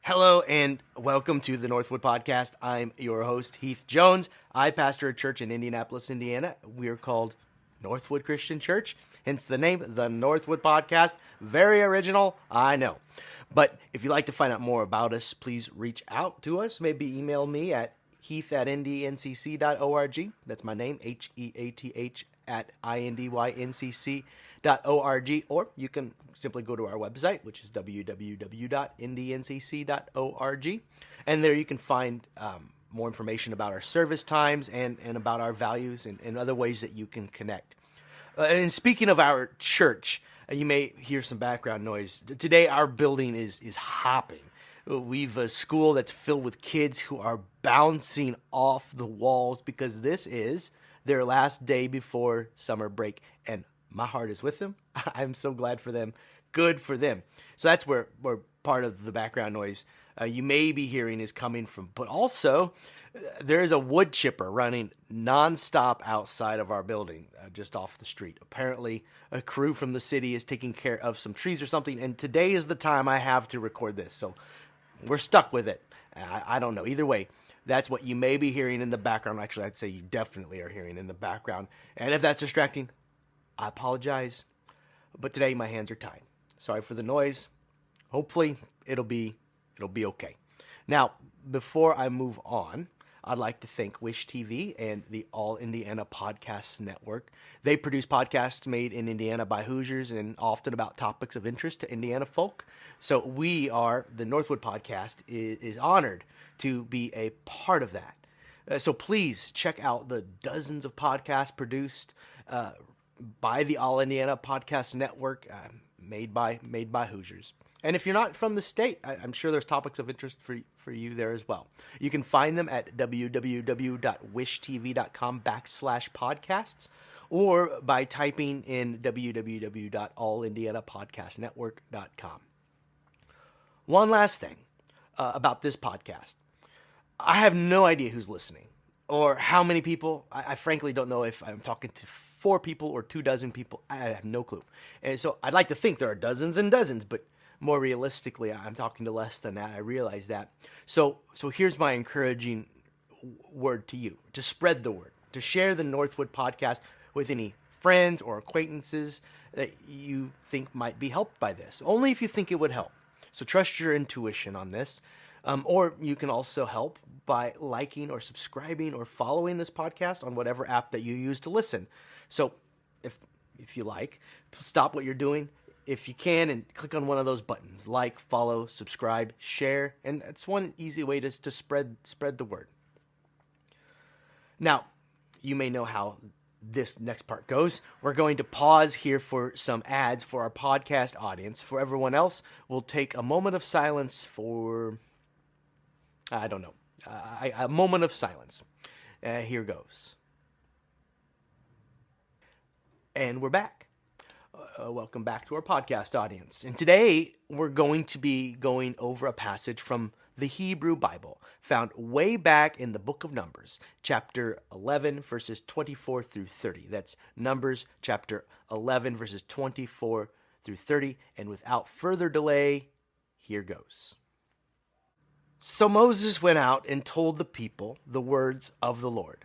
Hello and welcome to the Northwood Podcast. I'm your host, Heath Jones. I pastor a church in Indianapolis, Indiana. We're called Northwood Christian Church, hence the name, the Northwood Podcast. Very original, I know. But if you'd like to find out more about us, please reach out to us. Maybe email me at heath@indncc.org. That's my name, Heath @indYNCC.org, or you can simply go to our website, which is www.indncc.org, and there you can find more information about our service times and about our values and other ways that you can connect. And speaking of our church, you may hear some background noise. Today, our building is hopping. We've a school that's filled with kids who are bouncing off the walls because this is their last day before summer break, and my heart is with them. I'm so glad for them. Good for them. So that's where part of the background noise you may be hearing is coming from. But also, there's a wood chipper running nonstop outside of our building, just off the street. Apparently, a crew from the city is taking care of some trees or something, and today is the time I have to record this. So we're stuck with it. I don't know. Either way, that's what you may be hearing in the background. Actually, I'd say you definitely are hearing in the background. And if that's distracting, I apologize. But today my hands are tied. Sorry for the noise. Hopefully it'll be okay. Now, before I move on, I'd like to thank Wish TV and the All Indiana Podcast Network. They produce podcasts made in Indiana by Hoosiers and often about topics of interest to Indiana folk. So the Northwood Podcast is honored to be a part of that. So please check out the dozens of podcasts produced by the All Indiana Podcast Network, made by Hoosiers. And if you're not from the state, I'm sure there's topics of interest for you there as well. You can find them at www.wishtv.com/podcasts or by typing in www.allindianapodcastnetwork.com. One last thing about this podcast. I have no idea who's listening or how many people. I frankly don't know if I'm talking to 4 people or 24 people. I have no clue. And so I'd like to think there are dozens and dozens, but more realistically, I'm talking to less than that. I realize that. So here's my encouraging word to you, to spread the word, to share the Northwood Podcast with any friends or acquaintances that you think might be helped by this, only if you think it would help. So trust your intuition on this. Or you can also help by liking or subscribing or following this podcast on whatever app that you use to listen. So if you like, stop what you're doing if you can and click on one of those buttons: like, follow, subscribe, share, and that's one easy way to spread the word. Now, you may know how this next part goes. We're going to pause here for some ads for our podcast audience. For everyone else, we'll take a moment of silence for, I don't know, a moment of silence. Here goes. And we're back. Welcome back to our podcast audience. And today we're going to be going over a passage from the Hebrew Bible found way back in the book of Numbers, chapter 11, verses 24 through 30. That's Numbers chapter 11, verses 24 through 30. And without further delay, here goes. So Moses went out and told the people the words of the Lord.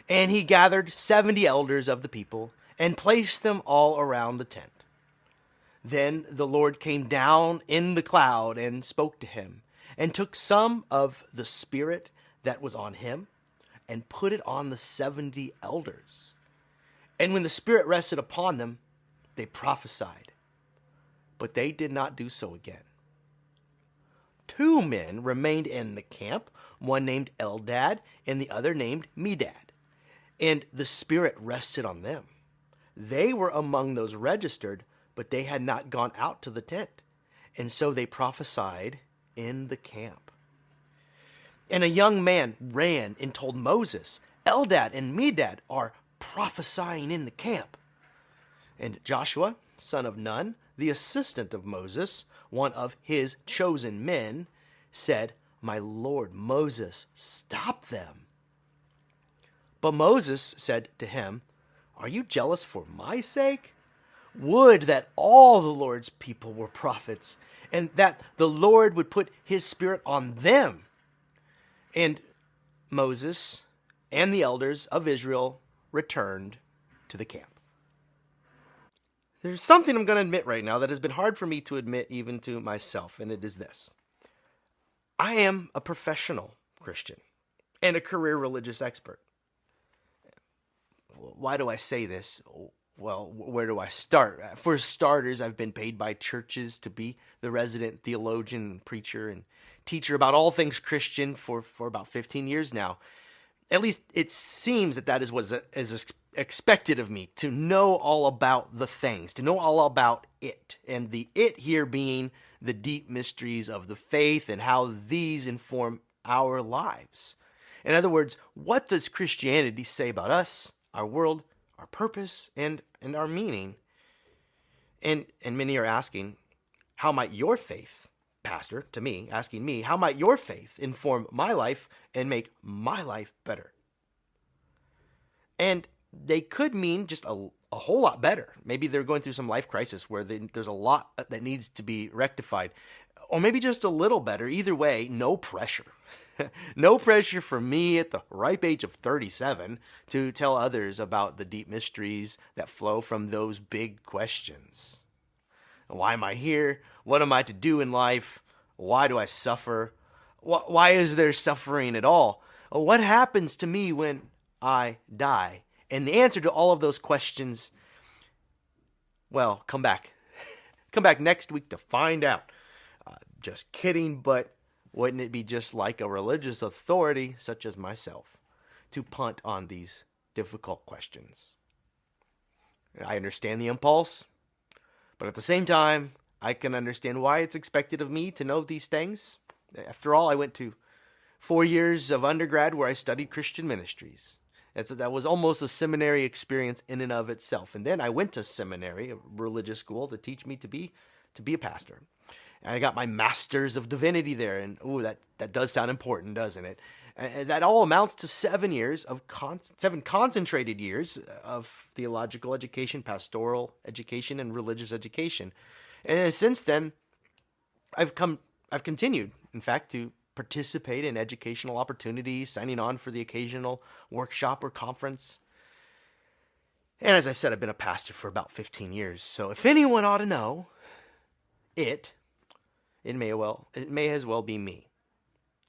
And he gathered 70 elders of the people and placed them all around the tent. Then the Lord came down in the cloud and spoke to him, and took some of the Spirit that was on him, and put it on the 70 elders. And when the Spirit rested upon them, they prophesied. But they did not do so again. 2 men remained in the camp, one named Eldad, and the other named Medad. And the Spirit rested on them. They were among those registered, but they had not gone out to the tent. And so they prophesied in the camp. And a young man ran and told Moses, Eldad and Medad are prophesying in the camp. And Joshua, son of Nun, the assistant of Moses, one of his chosen men, said, My lord Moses, stop them. But Moses said to him, Are you jealous for my sake? Would that all the Lord's people were prophets, and that the Lord would put his Spirit on them. And Moses and the elders of Israel returned to the camp. There's something I'm going to admit right now that has been hard for me to admit even to myself, and it is this. I am a professional Christian and a career religious expert. Why do I say this? Well, where do I start? For starters, I've been paid by churches to be the resident theologian, preacher, and teacher about all things Christian for about 15 years now. At least it seems that is what is expected of me, to know all about the things, to know all about it. And the it here being the deep mysteries of the faith and how these inform our lives. In other words, what does Christianity say about us, our world, our purpose, and our meaning? And many are asking, how might your faith, Pastor, to me, asking me, how might your faith inform my life and make my life better? And they could mean just a whole lot better. Maybe they're going through some life crisis where there's a lot that needs to be rectified. Or maybe just a little better. Either way, no pressure. No pressure for me at the ripe age of 37 to tell others about the deep mysteries that flow from those big questions. Why am I here? What am I to do in life? Why do I suffer? Why is there suffering at all? What happens to me when I die? And the answer to all of those questions, well, come back. Come back next week to find out. Just kidding, but wouldn't it be just like a religious authority such as myself to punt on these difficult questions? I understand the impulse, but at the same time, I can understand why it's expected of me to know these things. After all, I went to 4 years of undergrad where I studied Christian ministries. That was almost a seminary experience in and of itself. And then I went to seminary, a religious school, to teach me to be a pastor. And I got my master's of divinity there. And that does sound important, doesn't it? And that all amounts to 7 years of 7 concentrated years of theological education, pastoral education, and religious education. And since then, I've continued, in fact, to participate in educational opportunities, signing on for the occasional workshop or conference. And as I've said, I've been a pastor for about 15 years. So if anyone ought to know, it may as well be me.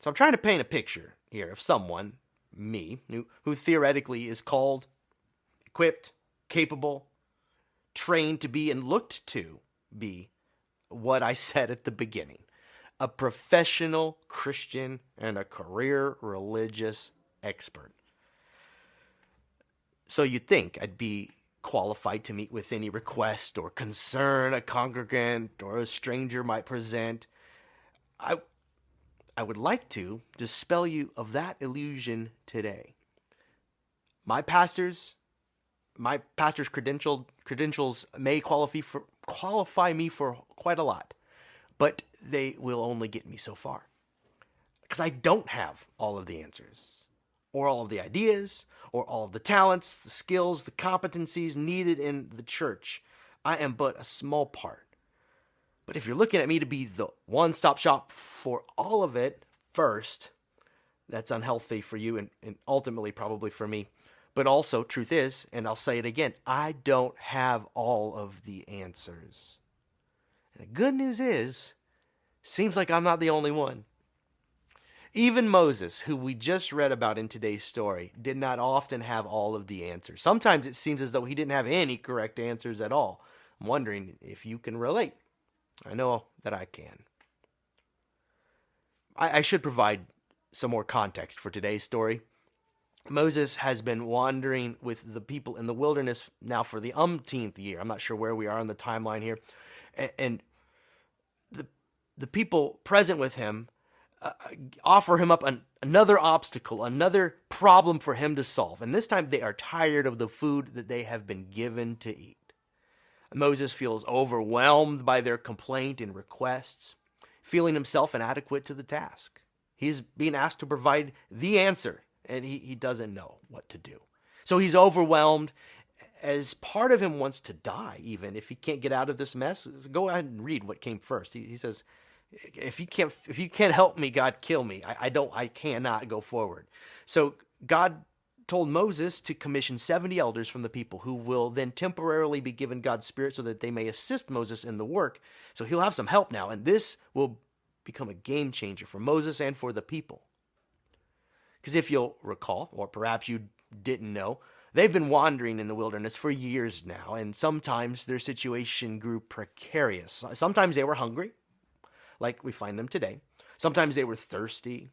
So I'm trying to paint a picture here of someone, me, who theoretically is called, equipped, capable, trained to be, and looked to be what I said at the beginning. A professional Christian and a career religious expert. So you'd think I'd be qualified to meet with any request or concern a congregant or a stranger might present. I would like to dispel you of that illusion today. My pastor's credentials may qualify me for quite a lot, but they will only get me so far. Because I don't have all of the answers, or all of the ideas, or all of the talents, the skills, the competencies needed in the church. I am but a small part. But if you're looking at me to be the one-stop shop for all of it first, that's unhealthy for you and ultimately probably for me. But also, truth is, and I'll say it again, I don't have all of the answers. And the good news is, seems like I'm not the only one. Even Moses, who we just read about in today's story, did not often have all of the answers. Sometimes it seems as though he didn't have any correct answers at all. I'm wondering if you can relate. I know that I can. I should provide some more context for today's story. Moses has been wandering with the people in the wilderness now for the umpteenth year. I'm not sure where we are on the timeline here. And the people present with him offer him up another obstacle, another problem for him to solve. And this time they are tired of the food that they have been given to eat. Moses feels overwhelmed by their complaint and requests, feeling himself inadequate to the task. He's being asked to provide the answer, and he doesn't know what to do. So he's overwhelmed, as part of him wants to die, even if he can't get out of this mess. Go ahead and read what came first. He says, if you can't help me, God, kill me. I cannot go forward. So God told Moses to commission 70 elders from the people who will then temporarily be given God's Spirit so that they may assist Moses in the work. So he'll have some help now, and this will become a game changer for Moses and for the people. Because if you'll recall, or perhaps you didn't know, they've been wandering in the wilderness for years now, and sometimes their situation grew precarious. Sometimes they were hungry, like we find them today. Sometimes they were thirsty.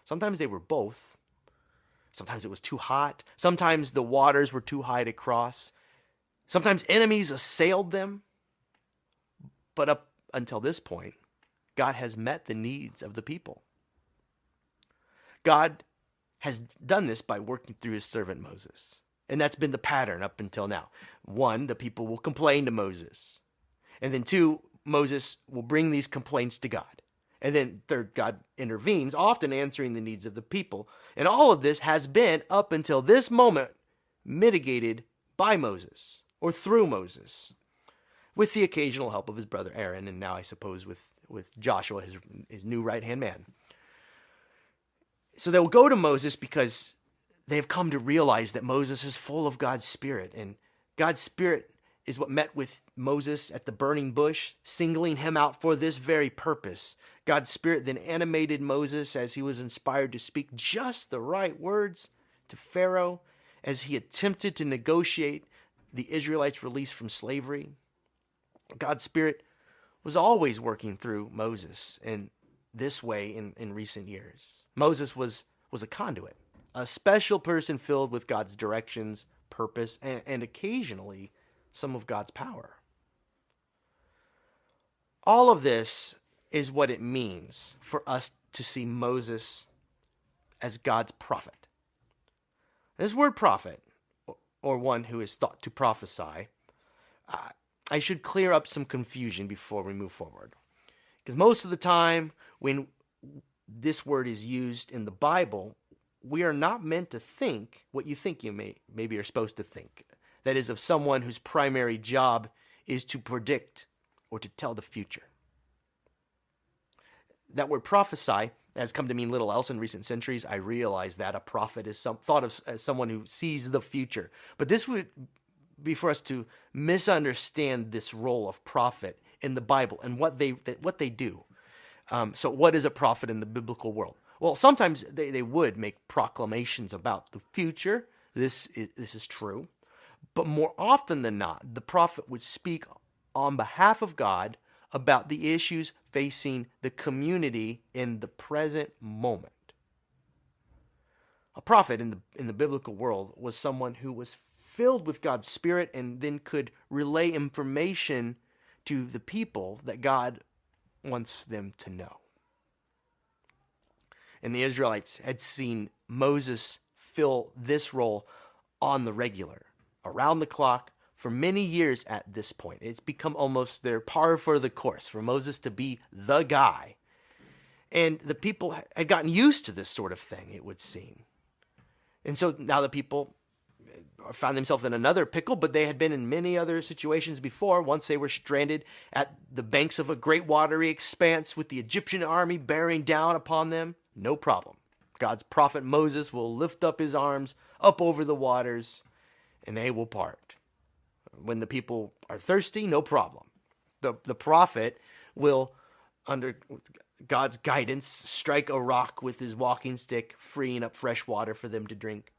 Sometimes they were both. Sometimes it was too hot. Sometimes the waters were too high to cross. Sometimes enemies assailed them. But up until this point, God has met the needs of the people. God has done this by working through his servant Moses. And that's been the pattern up until now. 1, the people will complain to Moses. And then 2, Moses will bring these complaints to God. And then 3rd, God intervenes, often answering the needs of the people. And all of this has been, up until this moment, mitigated by Moses, or through Moses, with the occasional help of his brother Aaron, and now I suppose with Joshua, his new right-hand man. So they will go to Moses because they have come to realize that Moses is full of God's Spirit, and God's Spirit is what met with Moses at the burning bush, singling him out for this very purpose. God's Spirit then animated Moses as he was inspired to speak just the right words to Pharaoh as he attempted to negotiate the Israelites' release from slavery. God's Spirit was always working through Moses in this way in recent years. Moses was a conduit, a special person filled with God's directions, purpose, and occasionally some of God's power. All of this is what it means for us to see Moses as God's prophet. This word prophet, or one who is thought to prophesy, I should clear up some confusion before we move forward. Because most of the time when this word is used in the Bible, we are not meant to think what you think you maybe are supposed to think. That is, of someone whose primary job is to predict or to tell the future. That word prophesy has come to mean little else in recent centuries. I realize that a prophet is thought of as someone who sees the future. But this would be for us to misunderstand this role of prophet in the Bible and what they do. So what is a prophet in the biblical world? Well, sometimes they would make proclamations about the future. This is true. But more often than not, the prophet would speak on behalf of God about the issues facing the community in the present moment. A prophet in the biblical world was someone who was filled with God's Spirit and then could relay information to the people that God wants them to know. And the Israelites had seen Moses fill this role on the regular, around the clock, for many years at this point. It's become almost their par for the course for Moses to be the guy. And the people had gotten used to this sort of thing, it would seem. And so now the people found themselves in another pickle, but they had been in many other situations before. Once they were stranded at the banks of a great watery expanse with the Egyptian army bearing down upon them. No problem. God's prophet Moses will lift up his arms up over the waters, and they will part. When the people are thirsty, no problem. The prophet will, under God's guidance, strike a rock with his walking stick, freeing up fresh water for them to drink.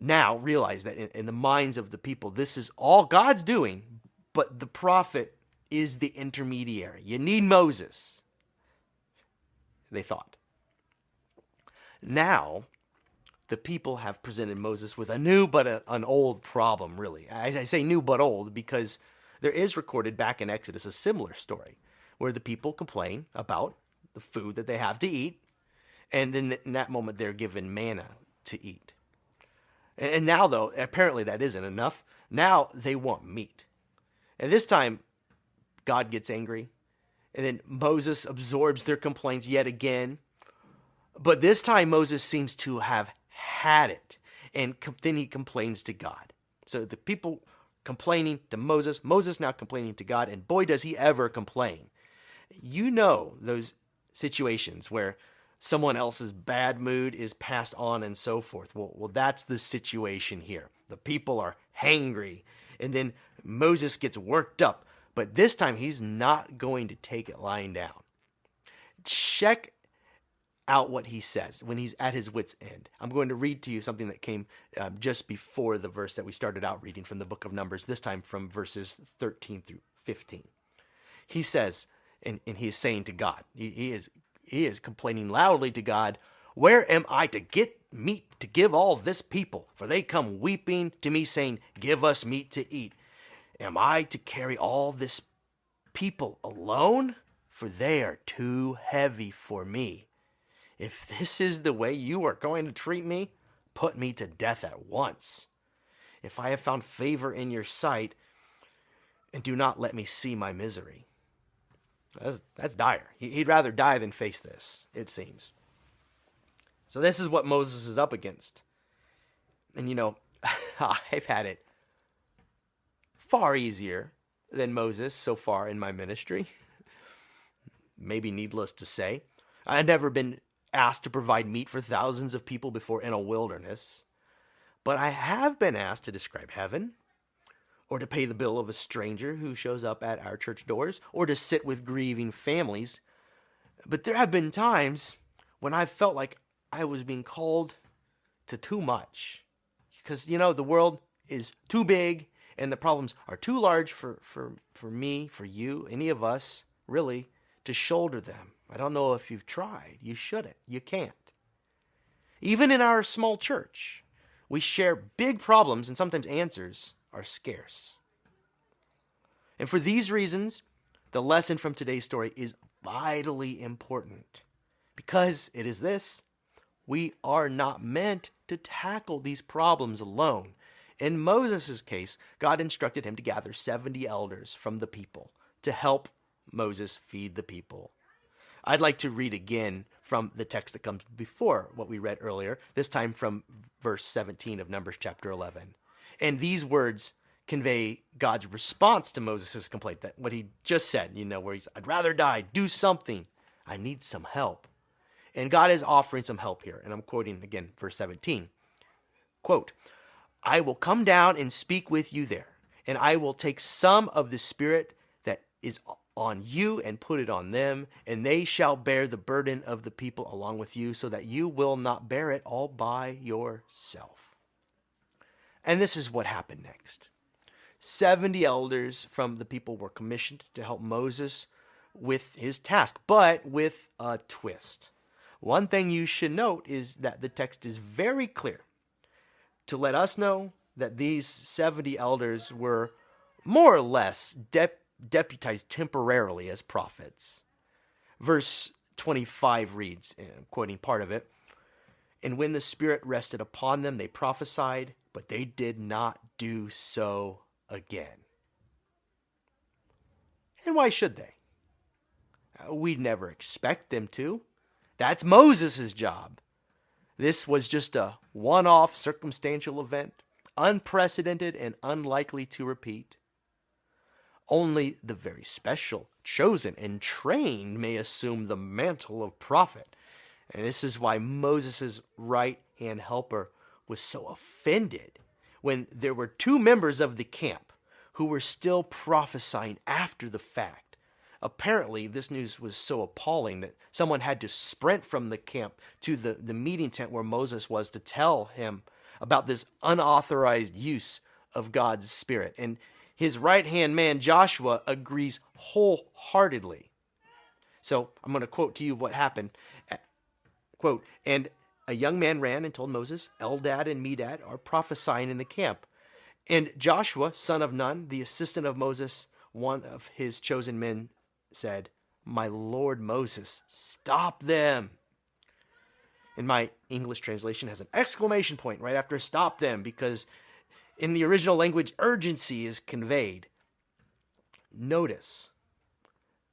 Now, realize that in the minds of the people, this is all God's doing, but the prophet is the intermediary. You need Moses, they thought. Now, the people have presented Moses with a new but an old problem, really. I say new but old because there is recorded back in Exodus a similar story where the people complain about the food that they have to eat, and then in that moment they're given manna to eat. And now, though, apparently that isn't enough. Now they want meat. And this time, God gets angry, and then Moses absorbs their complaints yet again. But this time Moses seems to have had it, and then he complains to God. So the people complaining to Moses, Moses now complaining to God, and boy, does he ever complain. You know those situations where someone else's bad mood is passed on and so forth. Well, that's the situation here. The people are hangry, and then Moses gets worked up, but this time he's not going to take it lying down. Check out what he says when he's at his wit's end. I'm going to read to you something that came just before the verse that we started out reading from the book of Numbers, this time from verses 13 through 15. He says, and he is saying to God, he is complaining loudly to God, "Where am I to get meat to give all this people? For they come weeping to me, saying, 'Give us meat to eat.' Am I to carry all this people alone? For they are too heavy for me. If this is the way you are going to treat me, put me to death at once. If I have found favor in your sight, and do not let me see my misery." That's dire. He'd rather die than face this, it seems. So this is what Moses is up against. And you know, I've had it far easier than Moses so far in my ministry. Maybe needless to say, I've never been asked to provide meat for thousands of people before in a wilderness, but I have been asked to describe heaven, or to pay the bill of a stranger who shows up at our church doors, or to sit with grieving families. But there have been times when I felt like I was being called to too much. Because, you know, the world is too big, and the problems are too large for me, for you, any of us, really, to shoulder them. I don't know if you've tried. You shouldn't. You can't. Even in our small church, we share big problems, and sometimes answers are scarce. And for these reasons, the lesson from today's story is vitally important. Because it is this: we are not meant to tackle these problems alone. In Moses' case, God instructed him to gather 70 elders from the people to help Moses feed the people. I'd like to read again from the text that comes before what we read earlier, this time from verse 17 of Numbers chapter 11. And these words convey God's response to Moses' complaint, that what he just said, you know, where he's, "I'd rather die, do something. I need some help." And God is offering some help here. And I'm quoting again, verse 17. Quote, "I will come down and speak with you there, and I will take some of the Spirit that is on you and put it on them, and they shall bear the burden of the people along with you, so that you will not bear it all by yourself." And this is what happened next. 70 elders from the people were commissioned to help Moses with his task, but with a twist. One thing you should note is that the text is very clear to let us know that these 70 elders were more or less deputized temporarily as prophets. Verse 25 reads, and I'm quoting part of it, "And when the Spirit rested upon them, they prophesied, but they did not do so again." And why should they? We'd never expect them to. That's Moses' job. This was just a one-off circumstantial event, unprecedented and unlikely to repeat. Only the very special, chosen, and trained may assume the mantle of prophet. And this is why Moses' right-hand helper was so offended when there were two members of the camp who were still prophesying after the fact. Apparently, this news was so appalling that someone had to sprint from the camp to the meeting tent where Moses was to tell him about this unauthorized use of God's Spirit. And his right-hand man, Joshua, agrees wholeheartedly. So I'm going to quote to you what happened. Quote, "And a young man ran and told Moses, 'Eldad and Medad are prophesying in the camp.' And Joshua, son of Nun, the assistant of Moses, one of his chosen men, said, 'My Lord Moses, stop them.'" And my English translation has an exclamation point right after "stop them," because in the original language, urgency is conveyed. Notice,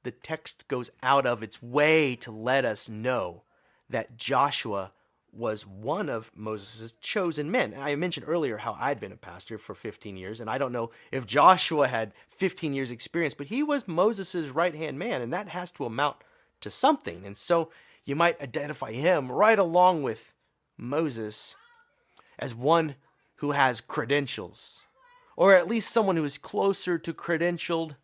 the text goes out of its way to let us know that Joshua was one of Moses' chosen men. I mentioned earlier how I'd been a pastor for 15 years, and I don't know if Joshua had 15 years experience, but he was Moses' right-hand man, and that has to amount to something. And so you might identify him right along with Moses as one who has credentials, or at least someone who is closer to credentialed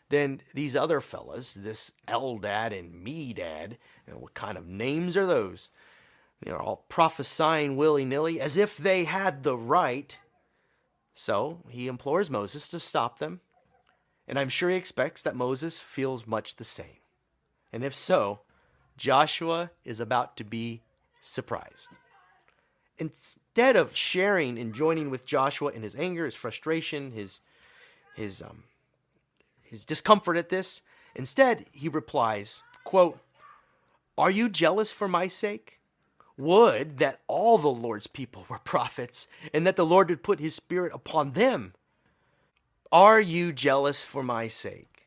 than these other fellas, this Eldad and Medad. And what kind of names are those? They're all prophesying willy-nilly as if they had the right. So he implores Moses to stop them. And I'm sure he expects that Moses feels much the same. And if so, Joshua is about to be surprised. Instead of sharing and joining with Joshua in his anger, his frustration, his discomfort at this, instead he replies, quote, "Are you jealous for my sake? Would that all the Lord's people were prophets, and that the Lord would put his spirit upon them. Are you jealous for my sake?"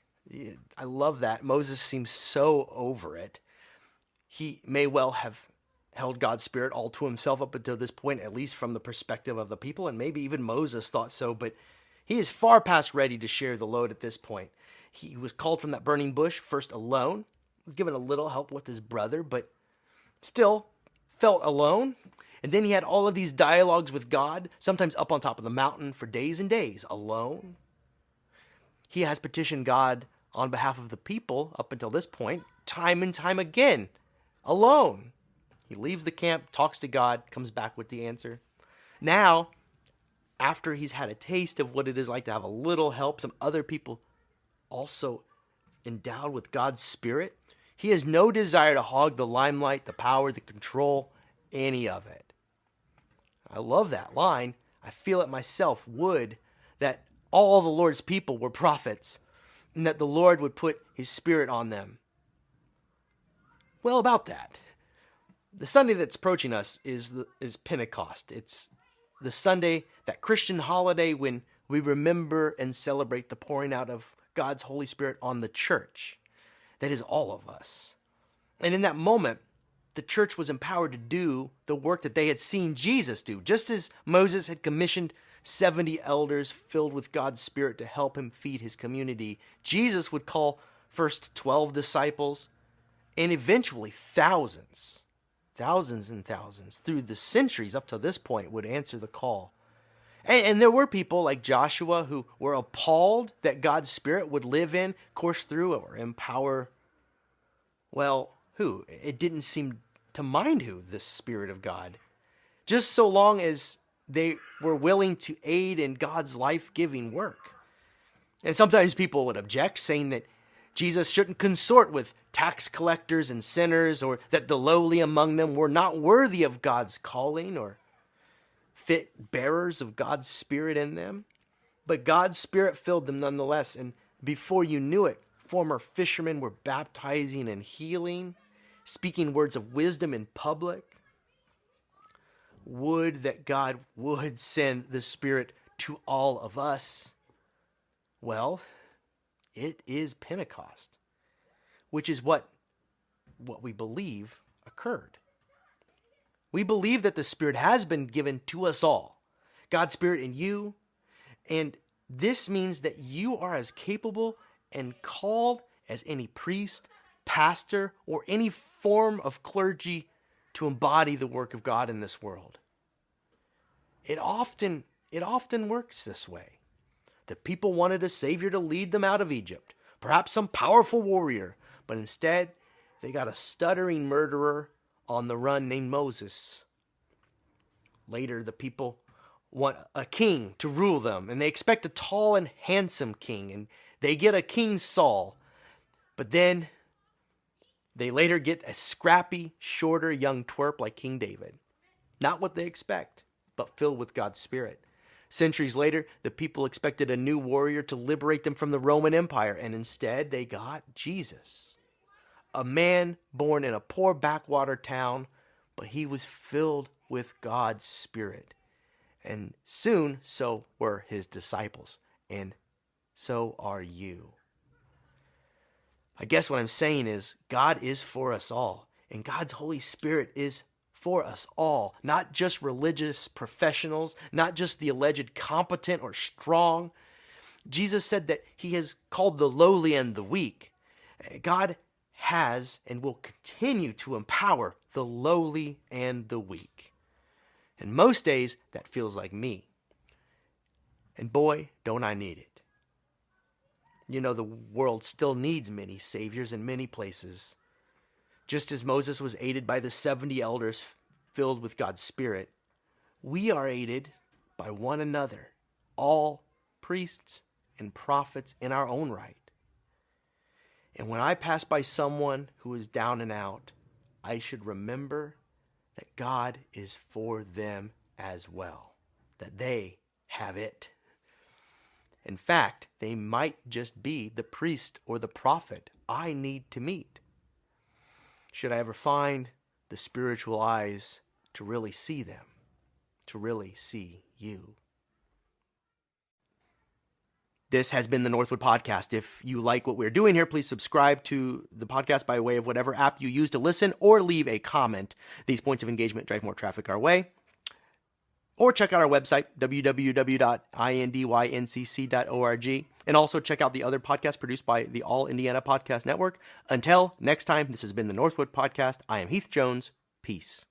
I love that. Moses seems so over it. He may well have held God's spirit all to himself up until this point, at least from the perspective of the people, and maybe even Moses thought so, but he is far past ready to share the load at this point. He was called from that burning bush, first alone, was given a little help with his brother, but still felt alone. And then he had all of these dialogues with God, sometimes up on top of the mountain for days and days, alone. He has petitioned God on behalf of the people up until this point, time and time again, alone. He leaves the camp, talks to God, comes back with the answer. Now, after he's had a taste of what it is like to have a little help, some other people also endowed with God's Spirit, he has no desire to hog the limelight, the power, the control, any of it. I love that line. I feel it myself. Would that all the Lord's people were prophets, and that the Lord would put his Spirit on them. Well, about that, the Sunday that's approaching us is Pentecost. It's the Sunday, that Christian holiday when we remember and celebrate the pouring out of God's Holy Spirit on the church. That is all of us. And in that moment, the church was empowered to do the work that they had seen Jesus do. Just as Moses had commissioned 70 elders filled with God's Spirit to help him feed his community, Jesus would call first 12 disciples and eventually thousands and thousands through the centuries up to this point would answer the call. And there were people like Joshua who were appalled that God's Spirit would live in, course through, or empower, well, who? It didn't seem to mind who, the Spirit of God. Just so long as they were willing to aid in God's life-giving work. And sometimes people would object, saying that Jesus shouldn't consort with tax collectors and sinners, or that the lowly among them were not worthy of God's calling, or fit bearers of God's Spirit in them. But God's Spirit filled them nonetheless, and before you knew it, former fishermen were baptizing and healing, speaking words of wisdom in public. Would that God would send the Spirit to all of us. Well, it is Pentecost, which is what we believe occurred. We believe that the Spirit has been given to us all, God's Spirit in you, and this means that you are as capable and called as any priest, pastor, or any form of clergy to embody the work of God in this world. It often works this way. The people wanted a Savior to lead them out of Egypt, perhaps some powerful warrior, but instead they got a stuttering murderer on the run named Moses. Later, the people want a king to rule them, and they expect a tall and handsome king, and they get a King Saul. But then they later get a scrappy, shorter young twerp like King David. Not what they expect, but filled with God's Spirit. Centuries later, the people expected a new warrior to liberate them from the Roman Empire, and instead they got Jesus. A man born in a poor backwater town, but he was filled with God's Spirit. And soon, so were his disciples, and so are you. I guess what I'm saying is God is for us all, and God's Holy Spirit is for us all, not just religious professionals, not just the alleged competent or strong. Jesus said that he has called the lowly and the weak. God has and will continue to empower the lowly and the weak. And most days, that feels like me. And boy, don't I need it. You know, the world still needs many saviors in many places. Just as Moses was aided by the 70 elders filled with God's Spirit, we are aided by one another, all priests and prophets in our own right. And when I pass by someone who is down and out, I should remember that God is for them as well, that they have it. In fact, they might just be the priest or the prophet I need to meet. Should I ever find the spiritual eyes to really see them, to really see you? This has been the Northwood Podcast. If you like what we're doing here, please subscribe to the podcast by way of whatever app you use to listen, or leave a comment. These points of engagement drive more traffic our way. Or check out our website, www.indyncc.org. And also check out the other podcasts produced by the All Indiana Podcast Network. Until next time, this has been the Northwood Podcast. I am Heath Jones. Peace.